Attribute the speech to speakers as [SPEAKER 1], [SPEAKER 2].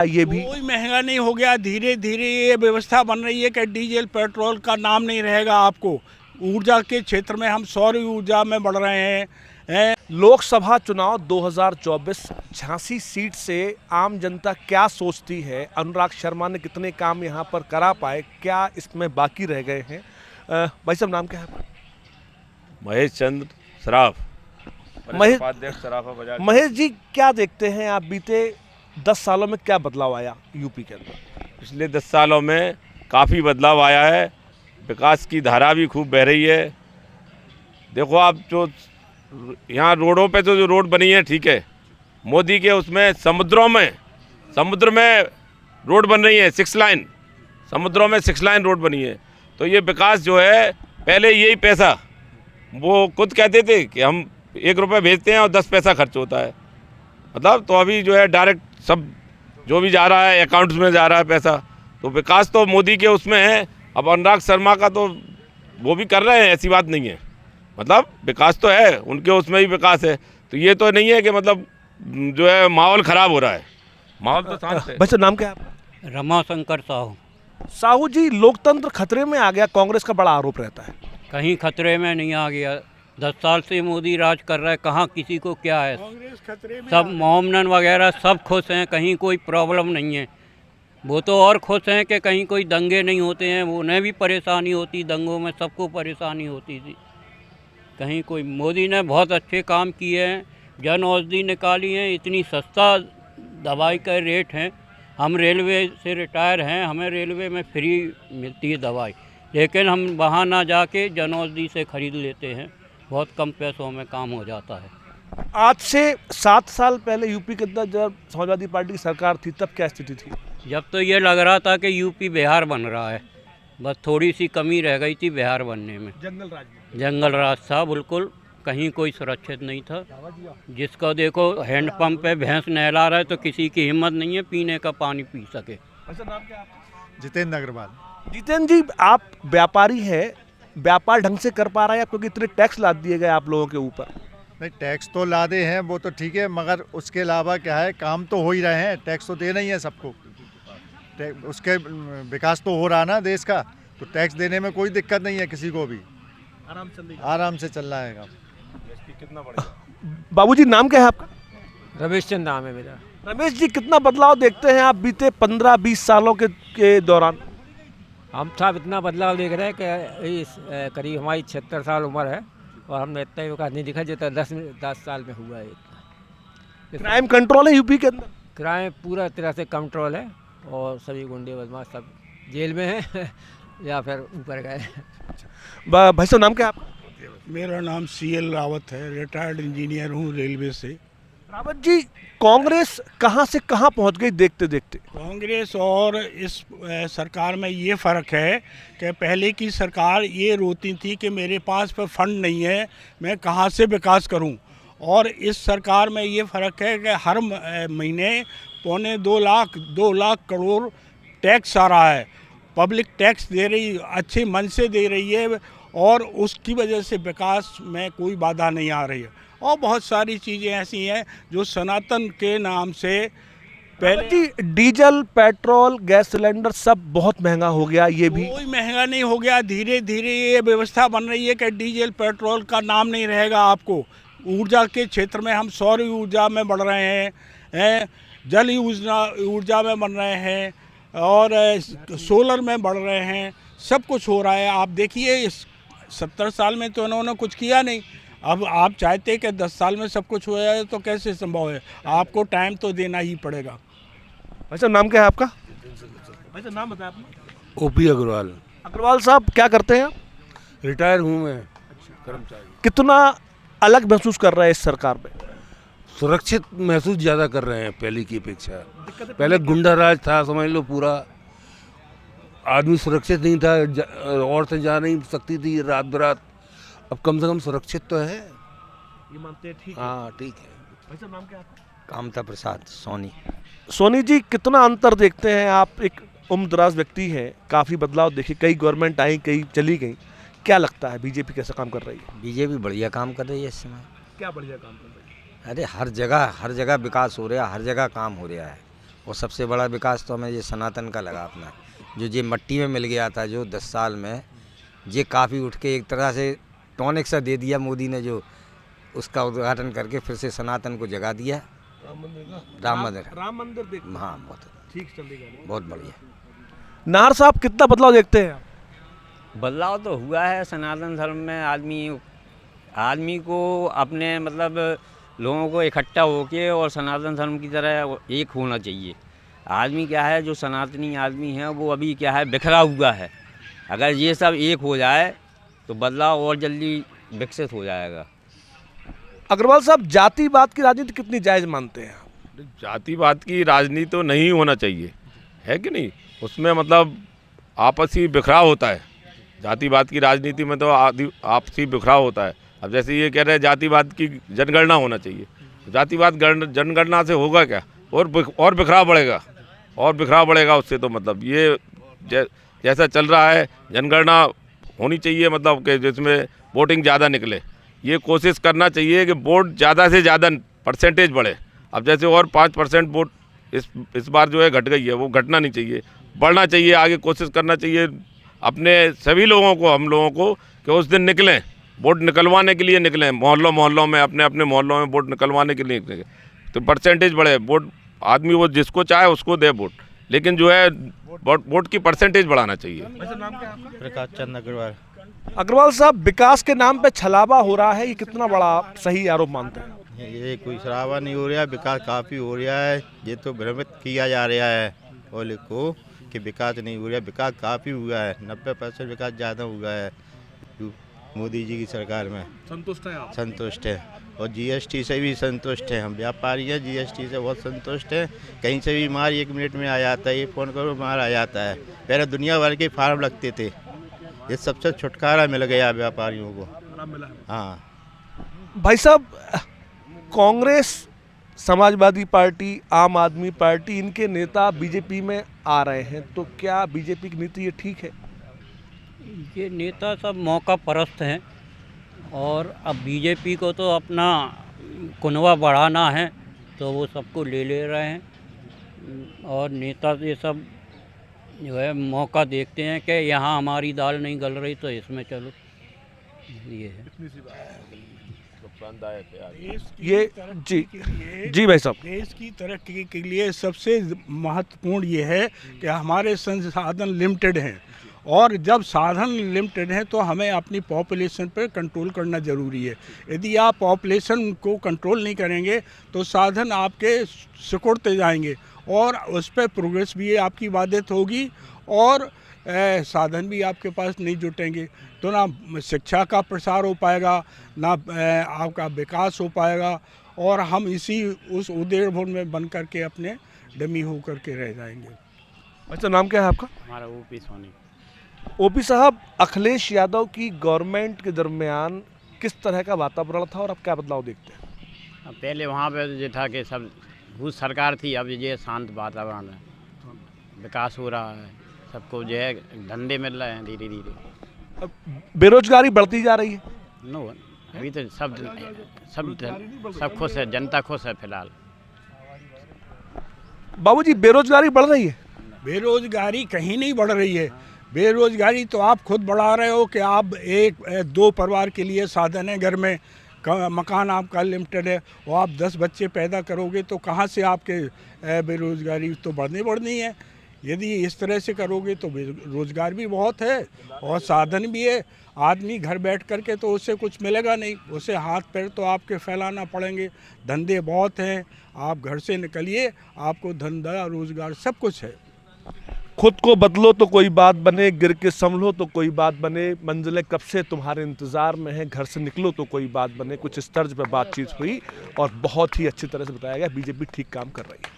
[SPEAKER 1] ये भी
[SPEAKER 2] कोई महंगा नहीं हो गया। धीरे धीरे ये व्यवस्था बन रही है कि डीजल पेट्रोल का नाम नहीं रहेगा आपको। ऊर्जा के क्षेत्र में हम सौर ऊर्जा में बढ़ रहे हैं।
[SPEAKER 1] लोकसभा चुनाव 2024 झांसी सीट से आम जनता क्या सोचती है? अनुराग शर्मा ने कितने काम यहाँ पर करा पाए, क्या इसमें बाकी रह गए हैं? भाई साहब नाम क्या है आपका?
[SPEAKER 3] महेश चंद्र सराफ,
[SPEAKER 1] महेश
[SPEAKER 3] उपाध्यक्ष सराफा बाजार।
[SPEAKER 1] महेश जी, क्या देखते हैं आप? बीते 10 सालों में क्या बदलाव आया यूपी के अंदर?
[SPEAKER 3] पिछले 10 सालों में काफ़ी बदलाव आया है। विकास की धारा भी खूब बह रही है। देखो आप, जो यहाँ रोडों पे तो जो रोड बनी है ठीक है, मोदी के उसमें समुद्र में रोड बन रही है, 6 लाइन, समुद्रों में 6 लाइन रोड बनी है। तो ये विकास जो है, पहले यही पैसा वो खुद कहते थे कि हम 1 रुपये भेजते हैं और 10 पैसा खर्च होता है, मतलब। तो अभी जो है डायरेक्ट सब जो भी जा रहा है अकाउंट्स में जा रहा है पैसा। तो विकास तो मोदी के उसमें है। अब अनुराग शर्मा का तो वो भी कर रहे हैं, ऐसी बात नहीं है, मतलब विकास तो है, उनके उसमें ही विकास है। तो ये तो नहीं है कि मतलब जो है माहौल ख़राब हो रहा है, माहौल तो शांत है।
[SPEAKER 1] भाई साहब नाम क्या है आपका?
[SPEAKER 4] रमाशंकर साहू।
[SPEAKER 1] साहू जी, लोकतंत्र खतरे में आ गया, कांग्रेस का बड़ा आरोप रहता है।
[SPEAKER 4] कहीं खतरे में नहीं आ गया। 10 साल से मोदी राज कर रहा है, कहाँ किसी को क्या है।
[SPEAKER 2] कांग्रेस खतरे में
[SPEAKER 4] सब मोमनन वगैरह सब खुश हैं, कहीं कोई प्रॉब्लम नहीं है। वो तो और खुश हैं कि कहीं कोई दंगे नहीं होते हैं, उन्हें भी परेशानी होती, दंगों में सबको परेशानी होती थी। कहीं कोई, मोदी ने बहुत अच्छे काम किए हैं, जन औषधि निकाली हैं, इतनी सस्ता दवाई का रेट है। हम रेलवे से रिटायर हैं, हमें रेलवे में फ्री मिलती है दवाई, लेकिन हम वहाँ ना जाके जन औषधि से ख़रीद लेते हैं, बहुत कम पैसों में काम हो जाता है।
[SPEAKER 1] आज से 7 साल पहले यूपी के अंदर जब समाजवादी पार्टी की सरकार थी, तब क्या स्थिति थी?
[SPEAKER 4] जब तो ये लग रहा था कि यूपी बिहार बन रहा है, बस थोड़ी सी कमी रह गई थी बिहार बनने में। जंगल राज था बिल्कुल, कहीं कोई सुरक्षित नहीं था। जिसको देखो हैंडपंप पे भैंस नहला रहा है तो किसी की हिम्मत नहीं है पीने का पानी पी सके।
[SPEAKER 1] नाम क्या आपका?
[SPEAKER 5] जितेंद्र अग्रवाल।
[SPEAKER 1] जितेंद्र जी, आप व्यापारी हैं, व्यापार ढंग से कर पा रहा है क्योंकि इतने टैक्स लाद दिए गए आप लोगों के ऊपर?
[SPEAKER 5] नहीं, टैक्स तो लादे हैं, वो तो ठीक है, मगर उसके अलावा क्या है, काम तो हो ही रहे हैं। टैक्स तो देना ही है सबको, उसके विकास तो हो रहा ना देश का, तो टैक्स देने में कोई दिक्कत नहीं है किसी को भी, आराम से चल रहा है काम।
[SPEAKER 1] बाबूजी नाम क्या है आपका?
[SPEAKER 6] रमेश चंद नाम है मेरा।
[SPEAKER 1] रमेश जी, कितना बदलाव देखते हैं आप बीते 15-20 सालों के दौरान?
[SPEAKER 6] हम साहब इतना बदलाव देख रहे हैं कि इस करीब हमारी 76 साल उम्र है और हमने इतना ही विकास नहीं दिखा जितना 10 साल में हुआ है।
[SPEAKER 1] क्राइम कंट्रोल है यूपी के अंदर?
[SPEAKER 6] क्राइम पूरा तरह से कंट्रोल है और सभी गुंडे बदमाश सब जेल में हैं या फिर ऊपर गए।
[SPEAKER 1] भाई साहब नाम क्या है आपका?
[SPEAKER 2] मेरा नाम CL रावत है, रिटायर्ड इंजीनियर हूँ रेलवे से।
[SPEAKER 1] रावत जी, कांग्रेस कहां से कहां पहुंच गई देखते देखते?
[SPEAKER 2] कांग्रेस और इस सरकार में ये फ़र्क है कि पहले की सरकार ये रोती थी कि मेरे पास पर फंड नहीं है, मैं कहाँ से विकास करूं। और इस सरकार में ये फ़र्क है कि हर महीने 2.25 लाख करोड़ टैक्स आ रहा है, पब्लिक टैक्स दे रही, अच्छे मन से दे रही है, और उसकी वजह से विकास में कोई बाधा नहीं आ रही है। और बहुत सारी चीज़ें ऐसी हैं जो सनातन के नाम से पहले
[SPEAKER 1] जी, डीजल, पेट्रोल, गैस सिलेंडर सब बहुत महंगा हो गया। ये भी
[SPEAKER 2] कोई महंगा नहीं हो गया। धीरे धीरे ये व्यवस्था बन रही है कि डीजल पेट्रोल का नाम नहीं रहेगा आपको। ऊर्जा के क्षेत्र में हम सौर ऊर्जा में बढ़ रहे हैं, जल ऊर्जा में बन रहे हैं, और सोलर में बढ़ रहे हैं। सब कुछ हो रहा है। आप देखिए, 70 साल में तो इन्होंने कुछ किया नहीं। अब आप चाहते कि 10 साल में सब कुछ हो जाए तो कैसे संभव है? आपको टाइम तो देना ही पड़ेगा।
[SPEAKER 1] भाई साहब नाम क्या है आपका? भाई साहब नाम बताएं अपना।
[SPEAKER 7] OP अग्रवाल।
[SPEAKER 1] अग्रवाल साहब, क्या करते हैं आप?
[SPEAKER 7] रिटायर हूँ मैं, कर्मचारी।
[SPEAKER 1] कितना अलग महसूस कर रहे हैं इस सरकार में?
[SPEAKER 7] सुरक्षित महसूस ज़्यादा कर रहे हैं पहले की अपेक्षा। पहले गुंडा राज था, समझ लो, पूरा आदमी सुरक्षित नहीं था, औरतें जा नहीं सकती थी रात बरात। अब कम से कम सुरक्षित तो है।
[SPEAKER 1] ये मानते हैं, ठीक है।
[SPEAKER 7] हाँ, ठीक है।
[SPEAKER 1] भाई साहब नाम क्या है आपका?
[SPEAKER 8] कामता प्रसाद सोनी।
[SPEAKER 1] सोनी जी, कितना अंतर देखते हैं आप? एक उम्रदराज व्यक्ति हैं, काफ़ी बदलाव देखे, कई गवर्नमेंट आई, कई चली गई। क्या लगता है बीजेपी कैसा काम कर रही है?
[SPEAKER 8] बीजेपी बढ़िया काम कर रही है इस समय।
[SPEAKER 1] क्या बढ़िया काम कर रही है?
[SPEAKER 8] अरे हर जगह विकास हो रहा है, हर जगह काम हो रहा है। और सबसे बड़ा विकास तो हमें ये सनातन का लगा अपना, जो ये मट्टी में मिल गया था जो 10 साल में, ये काफ़ी उठ के एक तरह से टॉनिक सा दे दिया मोदी ने, जो उसका उद्घाटन करके फिर से सनातन को जगा दिया। राम मंदिर देख, हाँ बहुत
[SPEAKER 1] ठीक चलेगा,
[SPEAKER 8] बहुत बढ़िया।
[SPEAKER 1] नाहर साहब कितना बदलाव देखते हैं आप?
[SPEAKER 4] बदलाव तो हुआ है सनातन धर्म में। आदमी को अपने मतलब लोगों को इकट्ठा होके और सनातन धर्म की तरह एक होना चाहिए। आदमी क्या है, जो सनातनी आदमी है वो अभी क्या है, बिखरा हुआ है। अगर ये सब एक हो जाए तो बदलाव और जल्दी विकसित हो जाएगा।
[SPEAKER 1] अग्रवाल साहब, जातिवाद की राजनीति कितनी जायज़ मानते हैं आप?
[SPEAKER 3] जातिवाद की राजनीति तो नहीं होना चाहिए, है कि नहीं। उसमें मतलब आपसी बिखराव होता है। जातिवाद की राजनीति में तो आपसी बिखराव होता है। अब जैसे ये कह रहे हैं जातिवाद की जनगणना होना चाहिए, जातिवाद जनगणना से होगा क्या, और बिखराव बढ़ेगा, और बिखराव बढ़ेगा उससे। तो मतलब ये जैसा चल रहा है, जनगणना होनी चाहिए, मतलब कि जिसमें वोटिंग ज़्यादा निकले। ये कोशिश करना चाहिए कि वोट ज़्यादा से ज़्यादा परसेंटेज बढ़े। अब जैसे और 5% वोट इस बार जो है घट गई है, वो घटना नहीं चाहिए, बढ़ना चाहिए। आगे कोशिश करना चाहिए अपने सभी लोगों को, हम लोगों को, कि उस दिन निकलें, वोट निकलवाने के लिए निकलें, मोहल्लों में, अपने अपने मोहल्लों में वोट निकलवाने के लिए निकलें, तो परसेंटेज बढ़े। वोट आदमी वो जिसको चाहे उसको दे वोट, लेकिन जो है वोट की परसेंटेज बढ़ाना चाहिए।
[SPEAKER 9] प्रकाश चंद अग्रवाल।
[SPEAKER 1] अग्रवाल साहब, विकास के नाम पे छलावा हो रहा है, ये कितना बड़ा सही आरोप मानते हैं?
[SPEAKER 9] ये कोई शराबा नहीं हो रहा, विकास काफ़ी हो रहा है। ये तो भ्रमित किया जा रहा है ओले को कि विकास नहीं हो रहा, विकास काफ़ी हुआ है। 90% विकास ज़्यादा हुआ है मोदी जी की सरकार में।
[SPEAKER 1] संतुष्ट हैं आप?
[SPEAKER 9] संतुष्ट है, और जीएसटी से भी संतुष्ट हैं। हम व्यापारी हैं, जीएसटी से बहुत संतुष्ट हैं। कहीं से भी माल 1 मिनट में आ जाता है, ये फ़ोन करो माल आ जाता है। पहले दुनिया भर के फार्म लगते थे, ये सबसे छुटकारा मिल गया व्यापारियों को। हाँ
[SPEAKER 1] भाई साहब, कांग्रेस, समाजवादी पार्टी, आम आदमी पार्टी, इनके नेता बीजेपी में आ रहे हैं, तो क्या बीजेपी की नीति ये ठीक है?
[SPEAKER 4] ये नेता सब मौका परस्त हैं, और अब बीजेपी को तो अपना कुनवा बढ़ाना है, तो वो सबको ले रहे हैं। और नेता ये सब जो है मौका देखते हैं कि यहाँ हमारी दाल नहीं गल रही तो इसमें चलो, ये है।
[SPEAKER 1] ये जी भाई साहब,
[SPEAKER 2] देश की तरक्की के लिए सबसे महत्वपूर्ण ये है कि हमारे संसाधन लिमिटेड हैं, और जब साधन लिमिटेड हैं तो हमें अपनी पॉपुलेशन पर कंट्रोल करना ज़रूरी है। यदि आप पॉपुलेशन को कंट्रोल नहीं करेंगे तो साधन आपके सिकुड़ते जाएंगे, और उस पर प्रोग्रेस भी आपकी बाधित होगी, और साधन भी आपके पास नहीं जुटेंगे, तो ना शिक्षा का प्रसार हो पाएगा, ना आपका विकास हो पाएगा, और हम इसी उस उधेड़-बुन में बन करके अपने डमी हो करके रह जाएंगे।
[SPEAKER 1] अच्छा, नाम क्या है आपका?
[SPEAKER 4] हमारा ओपी सोनी।
[SPEAKER 1] ओपी साहब, अखिलेश यादव की गवर्नमेंट के दरमियान किस तरह का वातावरण था और अब क्या बदलाव देखते हैं?
[SPEAKER 4] पहले वहाँ पे जो था कि सब भूत सरकार थी, अब ये शांत वातावरण है, विकास हो रहा है, सबको जो है धंधे मिल रहे हैं धीरे धीरे।
[SPEAKER 1] बेरोजगारी बढ़ती जा रही है?
[SPEAKER 4] नो, अभी तो सब खुश है, जनता खुश है फिलहाल।
[SPEAKER 1] बाबूजी, बेरोजगारी बढ़ रही है?
[SPEAKER 2] बेरोजगारी कहीं नहीं बढ़ रही है। बेरोजगारी तो आप खुद बढ़ा रहे हो कि आप 1-2 परिवार के लिए साधन है, घर में मकान आपका लिमिटेड है, और आप 10 बच्चे पैदा करोगे तो कहाँ से आपके बेरोजगारी तो बढ़नी है। यदि इस तरह से करोगे तो रोज़गार भी बहुत है और साधन भी है। आदमी घर बैठ कर के तो उससे कुछ मिलेगा नहीं, उसे हाथ पैर तो आपके फैलाना पड़ेंगे। धंधे बहुत हैं, आप घर से निकलिए, आपको धंधा रोज़गार सब कुछ है।
[SPEAKER 1] खुद को बदलो तो कोई बात बने, गिर के संभलो तो कोई बात बने, मंजिलें कब से तुम्हारे इंतज़ार में हैं, घर से निकलो तो कोई बात बने। कुछ इस तर्ज पर बातचीत हुई और बहुत ही अच्छी तरह से बताया गया बीजेपी ठीक काम कर रही है।